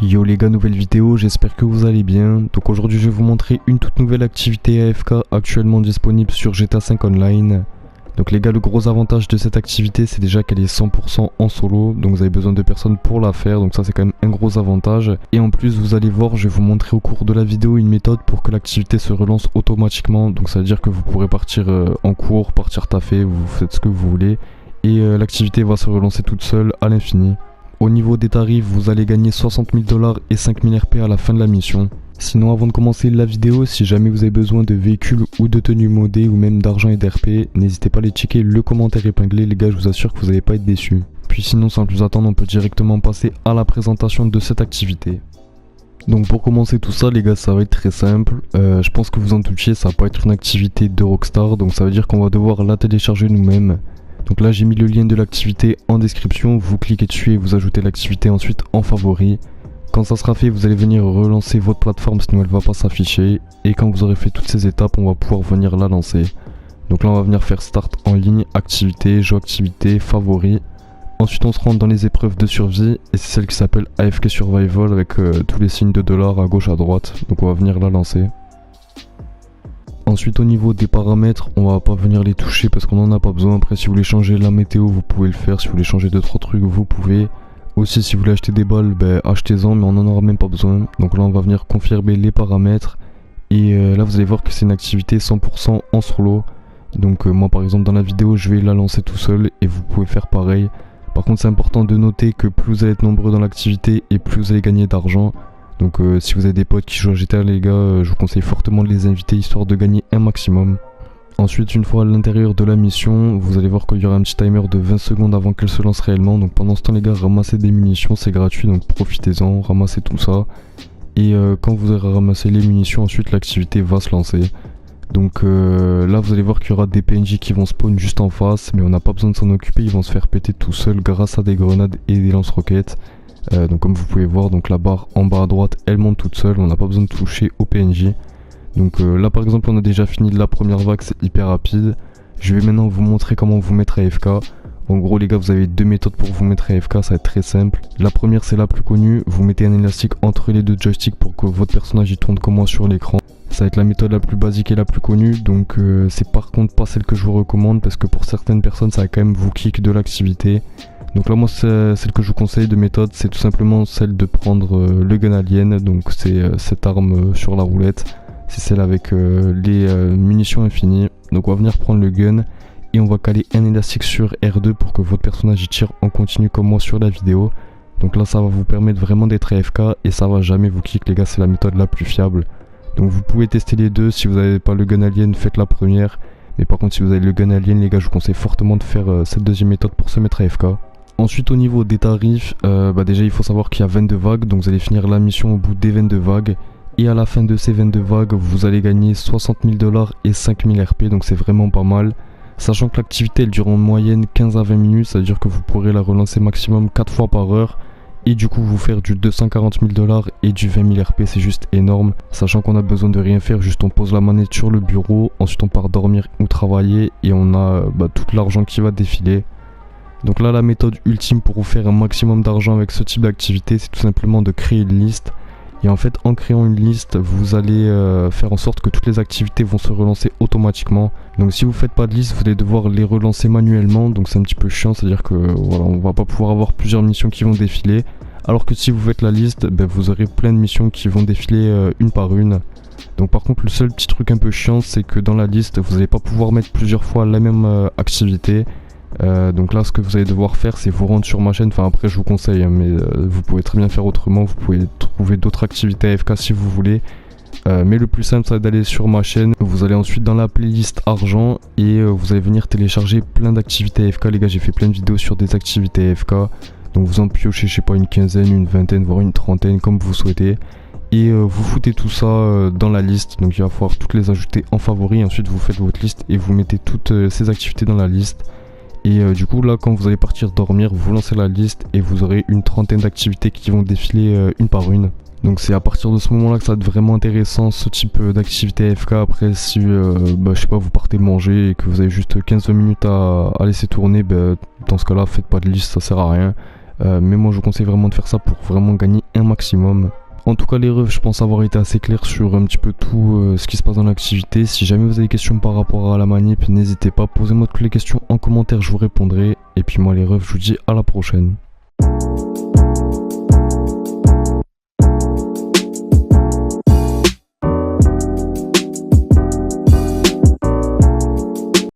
Yo les gars, nouvelle vidéo, j'espère que vous allez bien. Donc aujourd'hui je vais vous montrer une toute nouvelle activité AFK actuellement disponible sur GTA 5 Online. Donc les gars, le gros avantage de cette activité c'est déjà qu'elle est 100% en solo. Donc vous avez besoin de personnes pour la faire, donc ça c'est quand même un gros avantage. Et en plus vous allez voir, je vais vous montrer au cours de la vidéo une méthode pour que l'activité se relance automatiquement. Donc ça veut dire que vous pourrez partir en cours, partir taffer, vous faites ce que vous voulez. Et l'activité va se relancer toute seule à l'infini. Au niveau des tarifs, vous allez gagner 60 000 $ et 5 000 RP à la fin de la mission. Sinon, avant de commencer la vidéo, si jamais vous avez besoin de véhicules ou de tenues modées ou même d'argent et d'RP, n'hésitez pas à aller checker le commentaire épinglé, les gars, je vous assure que vous n'allez pas être déçus. Puis sinon, sans plus attendre, on peut directement passer à la présentation de cette activité. Donc pour commencer tout ça les gars, ça va être très simple. Je pense que vous en doutiez, ça va pas être une activité de Rockstar, donc ça veut dire qu'on va devoir la télécharger nous-mêmes. Donc là j'ai mis le lien de l'activité en description, vous cliquez dessus et vous ajoutez l'activité ensuite en favori. Quand ça sera fait, vous allez venir relancer votre plateforme, sinon elle va pas s'afficher. Et quand vous aurez fait toutes ces étapes, on va pouvoir venir la lancer. Donc là on va venir faire start en ligne, activité, jeu activité, favori. Ensuite on se rend dans les épreuves de survie et c'est celle qui s'appelle AFK Survival avec tous les signes de dollars à gauche à droite. Donc on va venir la lancer. Ensuite au niveau des paramètres, on va pas venir les toucher parce qu'on en a pas besoin. Après si vous voulez changer la météo vous pouvez le faire, si vous voulez changer 2-3 trucs vous pouvez. Aussi si vous voulez acheter des balles, achetez-en mais on en aura même pas besoin. Donc là on va venir confirmer les paramètres. Et là vous allez voir que c'est une activité 100% en solo. Donc moi par exemple dans la vidéo je vais la lancer tout seul et vous pouvez faire pareil. Par contre c'est important de noter que plus vous allez être nombreux dans l'activité et plus vous allez gagner d'argent. Donc si vous avez des potes qui jouent à GTA les gars, je vous conseille fortement de les inviter histoire de gagner un maximum. Ensuite une fois à l'intérieur de la mission, vous allez voir qu'il y aura un petit timer de 20 secondes avant qu'elle se lance réellement. Donc pendant ce temps les gars, ramassez des munitions, c'est gratuit donc profitez-en, ramassez tout ça. Et quand vous aurez ramassé les munitions, ensuite l'activité va se lancer. Donc là vous allez voir qu'il y aura des PNJ qui vont spawn juste en face, mais on n'a pas besoin de s'en occuper, ils vont se faire péter tout seuls grâce à des grenades et des lance-roquettes. Donc comme vous pouvez voir, donc la barre en bas à droite elle monte toute seule, on n'a pas besoin de toucher au PNJ. Donc là par exemple on a déjà fini de la première vague, c'est hyper rapide. Je vais maintenant vous montrer comment vous mettre AFK. En gros les gars, vous avez deux méthodes pour vous mettre AFK, ça va être très simple. La première c'est la plus connue, vous mettez un élastique entre les deux joysticks pour que votre personnage il tourne comme moi sur l'écran. Ça va être la méthode la plus basique et la plus connue, donc c'est par contre pas celle que je vous recommande parce que pour certaines personnes ça va quand même vous kick de l'activité. Donc là moi celle que je vous conseille de méthode c'est tout simplement celle de prendre le gun alien, donc c'est cette arme sur la roulette, c'est celle avec les munitions infinies. Donc on va venir prendre le gun et on va caler un élastique sur R2 pour que votre personnage y tire en continu comme moi sur la vidéo. Donc là ça va vous permettre vraiment d'être AFK et ça va jamais vous kick les gars, c'est la méthode la plus fiable. Donc vous pouvez tester les deux, si vous n'avez pas le gun alien faites la première. Mais par contre si vous avez le gun alien les gars, je vous conseille fortement de faire cette deuxième méthode pour se mettre AFK. Ensuite au niveau des tarifs, déjà il faut savoir qu'il y a 22 vagues, donc vous allez finir la mission au bout des 22 vagues. Et à la fin de ces 22 vagues, vous allez gagner 60 000 $ et 5 000 RP, donc c'est vraiment pas mal. Sachant que l'activité elle dure en moyenne 15 à 20 minutes, ça veut dire que vous pourrez la relancer maximum 4 fois par heure. Et du coup vous faire du 240 000 $ et du 20 000 RP, c'est juste énorme. Sachant qu'on a besoin de rien faire, juste on pose la manette sur le bureau, ensuite on part dormir ou travailler et on a tout l'argent qui va défiler. Donc là la méthode ultime pour vous faire un maximum d'argent avec ce type d'activité c'est tout simplement de créer une liste. Et en fait en créant une liste vous allez faire en sorte que toutes les activités vont se relancer automatiquement. Donc si vous faites pas de liste vous allez devoir les relancer manuellement, donc c'est un petit peu chiant, c'est à dire que voilà, on va pas pouvoir avoir plusieurs missions qui vont défiler. Alors que si vous faites la liste vous aurez plein de missions qui vont défiler une par une. Donc par contre le seul petit truc un peu chiant c'est que dans la liste vous n'allez pas pouvoir mettre plusieurs fois la même activité. Donc là ce que vous allez devoir faire c'est vous rendre sur ma chaîne, enfin après je vous conseille mais vous pouvez très bien faire autrement, vous pouvez trouver d'autres activités AFK si vous voulez. Mais le plus simple c'est d'aller sur ma chaîne, vous allez ensuite dans la playlist argent et vous allez venir télécharger plein d'activités AFK les gars, j'ai fait plein de vidéos sur des activités AFK. Donc vous en piochez je sais pas une quinzaine, une vingtaine, voire une trentaine comme vous souhaitez. Et vous foutez tout ça dans la liste, donc il va falloir toutes les ajouter en favori. Ensuite vous faites votre liste et vous mettez toutes ces activités dans la liste. Et du coup là quand vous allez partir dormir vous lancez la liste et vous aurez une trentaine d'activités qui vont défiler une par une. Donc c'est à partir de ce moment là que ça va être vraiment intéressant ce type d'activité AFK. Après si je sais pas vous partez manger et que vous avez juste 15-20 minutes à laisser tourner, dans ce cas là faites pas de liste, ça sert à rien. Mais moi je vous conseille vraiment de faire ça pour vraiment gagner un maximum. En tout cas les refs, je pense avoir été assez clair sur un petit peu tout ce qui se passe dans l'activité. Si jamais vous avez des questions par rapport à la manip, n'hésitez pas, posez-moi toutes les questions en commentaire, je vous répondrai. Et puis moi les refs, je vous dis à la prochaine.